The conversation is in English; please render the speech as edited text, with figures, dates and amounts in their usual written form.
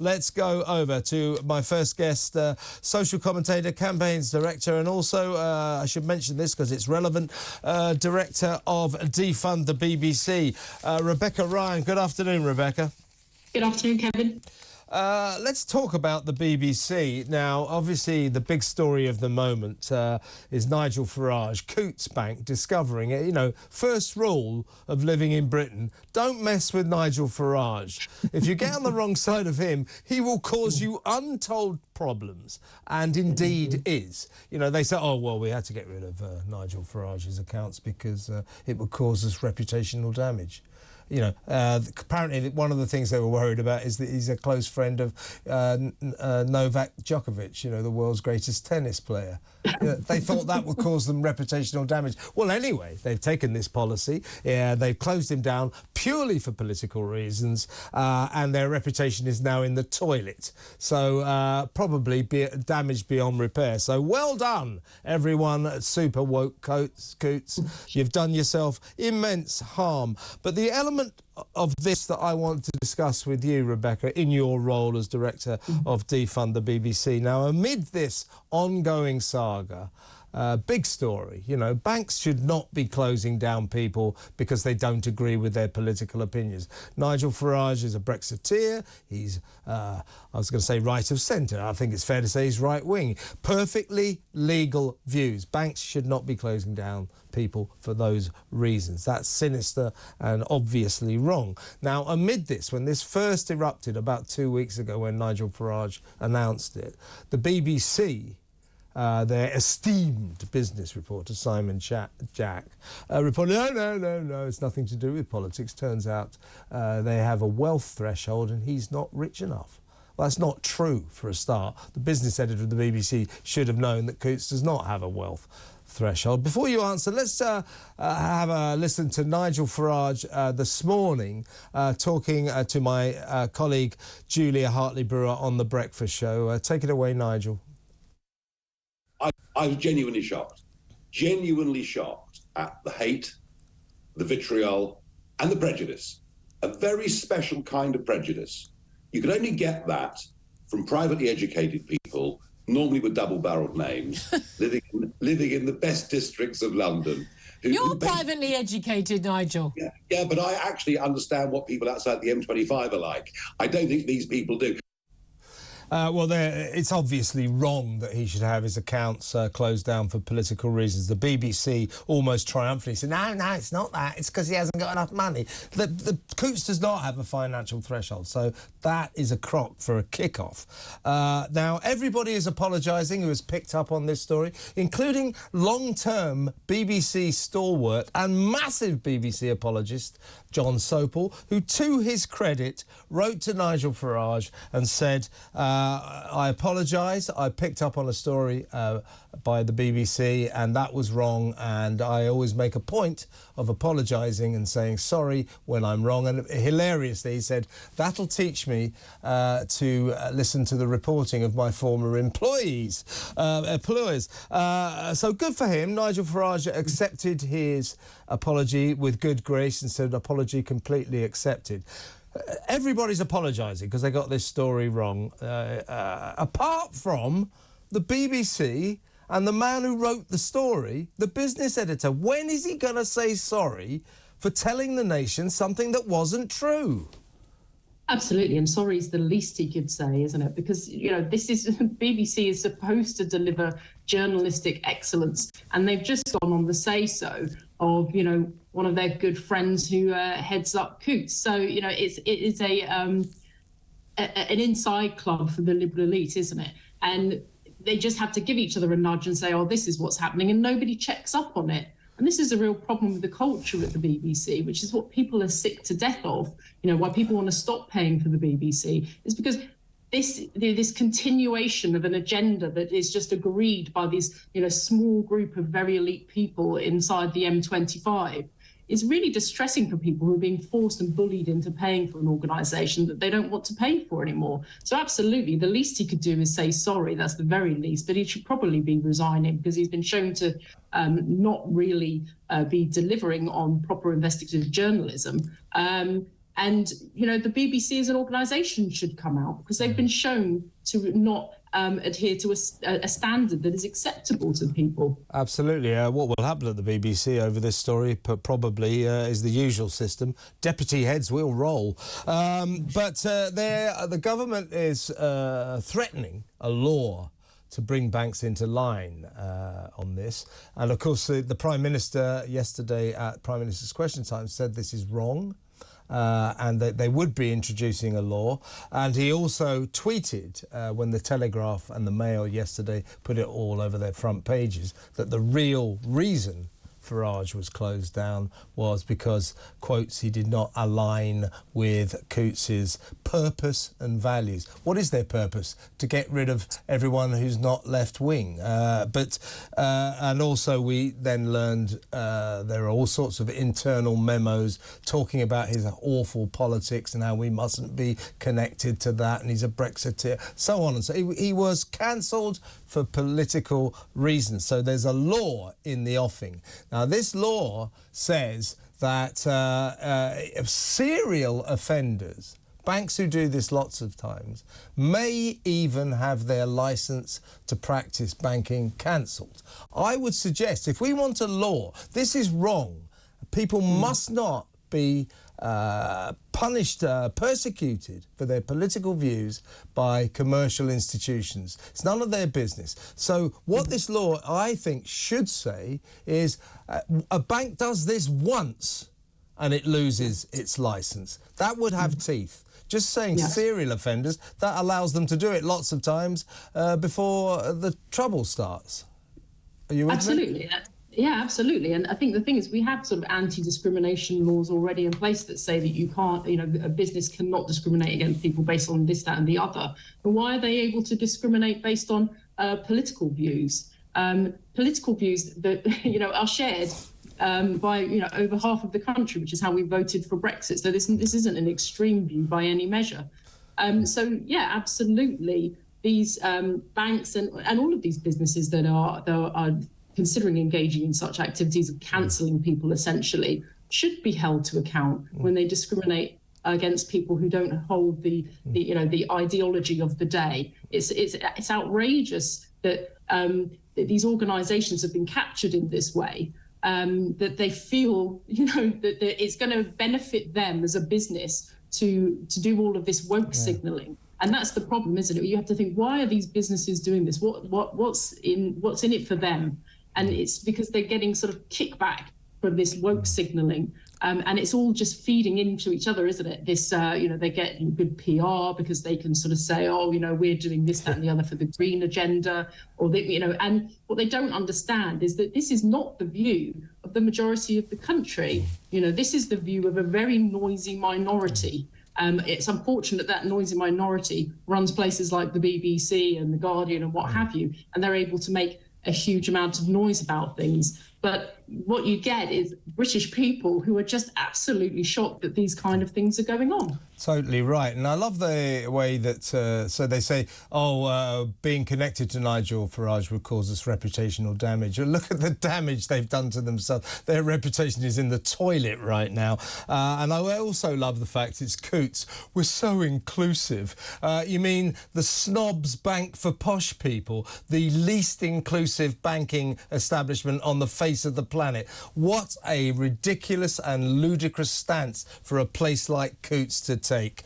Let's go over to my first guest, social commentator, campaigns director, and also, I should mention this because it's relevant, director of Defund the BBC, Rebecca Ryan. Good afternoon, Rebecca. Good afternoon, Kevin. Let's talk about the BBC. Now, obviously, the big story of the moment is Nigel Farage, Coutts Bank, discovering it. You know, first rule of living in Britain, don't mess with Nigel Farage. If you get on the wrong side of him, he will cause you untold problems, and indeed is. You know, they say, oh, well, we had to get rid of Nigel Farage's accounts because it would cause us reputational damage. You know, apparently one of the things they were worried about is that he's a close friend of Novak Djokovic, you know, the world's greatest tennis player. They thought that would cause them reputational damage. Well, anyway, they've taken this policy. They've closed him down purely for political reasons, and their reputation is now in the toilet. So probably damaged beyond repair. So well done, everyone at Super Woke Coutts. You've done yourself immense harm. But the element of this that I want to discuss with you, Rebecca, in your role as director of Defund the BBC. Now, amid this ongoing saga, big story, you know, banks should not be closing down people because they don't agree with their political opinions. Nigel Farage is a Brexiteer. He's, I was going to say right of centre. I think it's fair to say he's right-wing. Perfectly legal views. Banks should not be closing down people for those reasons. That's sinister and obviously wrong. Now, amid this, when this first erupted about 2 weeks ago when Nigel Farage announced it, the BBC, their esteemed business reporter, Simon Jack, reported, no, it's nothing to do with politics. Turns out they have a wealth threshold and he's not rich enough. Well, that's not true for a start. The business editor of the BBC should have known that Coutts does not have a wealth threshold. Before you answer, let's have a listen to Nigel Farage this morning talking to my colleague Julia Hartley-Brewer on The Breakfast Show. Take it away, Nigel. I was genuinely shocked at the hate, the vitriol and the prejudice, a very special kind of prejudice. You can only get that from privately educated people, normally with double-barreled names, living in the best districts of London. You're privately educated, Nigel. Yeah, but I actually understand what people outside the M25 are like. I don't think these people do. Well, it's obviously wrong that he should have his accounts closed down for political reasons. The BBC almost triumphantly said, no, it's not that. It's because he hasn't got enough money. The Coutts does not have a financial threshold, so that is a crock for a kick-off. Now, everybody is apologising who has picked up on this story, including long-term BBC stalwart and massive BBC apologist John Sopel, who, to his credit, wrote to Nigel Farage and said, I apologise, I picked up on a story by the BBC and that was wrong, and I always make a point of apologising and saying sorry when I'm wrong. And hilariously, he said, that'll teach me to listen to the reporting of my former employers. So good for him. Nigel Farage accepted his apology with good grace and said, apology completely accepted. Everybody's apologising because they got this story wrong, apart from the BBC and the man who wrote the story, the business editor. When is he going to say sorry for telling the nation something that wasn't true? Absolutely, and sorry is the least he could say, isn't it? Because, you know, BBC is supposed to deliver journalistic excellence, and they've just gone on the say-so of, you know, one of their good friends who heads up Coutts. So, you know, it is an inside club for the liberal elite, isn't it? And they just have to give each other a nudge and say, oh, this is what's happening, and nobody checks up on it. And this is a real problem with the culture at the BBC, which is what people are sick to death of. You know, why people want to stop paying for the BBC is because this continuation of an agenda that is just agreed by these, you know, small group of very elite people inside the M25 is really distressing for people who are being forced and bullied into paying for an organisation that they don't want to pay for anymore. So absolutely, the least he could do is say sorry. That's the very least. But he should probably be resigning because he's been shown to not really be delivering on proper investigative journalism. And, you know, the BBC as an organisation should come out because they've been shown to not adhere to a standard that is acceptable to people. Absolutely. What will happen at the BBC over this story probably is the usual system. Deputy heads will roll. But the government is threatening a law to bring banks into line on this. And, of course, the Prime Minister yesterday at Prime Minister's Question Time said this is wrong. And that they would be introducing a law. And he also tweeted when the Telegraph and the Mail yesterday put it all over their front pages that the real reason Farage was closed down was because, quotes, he did not align with Coutts's purpose and values. What is their purpose? To get rid of everyone who's not left-wing. And also we then learned there are all sorts of internal memos talking about his awful politics and how we mustn't be connected to that, and he's a Brexiteer, so on and so. He was cancelled for political reasons. So there's a law in the offing. Now, this law says that serial offenders, banks who do this lots of times, may even have their licence to practice banking cancelled. I would suggest, if we want a law, this is wrong. People must not be punished, persecuted for their political views by commercial institutions. It's none of their business. So what this law, I think, should say is a bank does this once and it loses its licence. That would have teeth. Just saying serial offenders, that allows them to do it lots of times before the trouble starts. Are you with Absolutely. me? Yeah, absolutely. And I think the thing is we have sort of anti-discrimination laws already in place that say that you can't, you know, a business cannot discriminate against people based on this, that and the other. But why are they able to discriminate based on political views? Political views that, you know, are shared by, you know, over half of the country, which is how we voted for Brexit. So this isn't an extreme view by any measure. So, yeah, absolutely. These banks and all of these businesses that are considering engaging in such activities of cancelling people essentially should be held to account when they discriminate against people who don't hold the you know, the ideology of the day. It's outrageous that these organisations have been captured in this way, that they feel, you know, that it's going to benefit them as a business to do all of this woke signalling. And that's the problem, isn't it? You have to think, why are these businesses doing this? What's in it for them? And it's because they're getting sort of kickback from this woke signalling. And it's all just feeding into each other, isn't it? This, you know, they get good PR because they can sort of say, oh, you know, we're doing this, that and the other for the green agenda. Or, they, you know, and what they don't understand is that this is not the view of the majority of the country. You know, this is the view of a very noisy minority. It's unfortunate that noisy minority runs places like the BBC and the Guardian and what have you, and they're able to make a huge amount of noise about things. But what you get is British people who are just absolutely shocked that these kind of things are going on. Totally right. And I love the way that, so they say, being connected to Nigel Farage would cause us reputational damage. Look at the damage they've done to themselves. Their reputation is in the toilet right now. And I also love the fact it's Coutts. We're so inclusive. You mean the snobs bank for posh people, the least inclusive banking establishment on the face of the planet. What a ridiculous and ludicrous stance for a place like Coutts to take.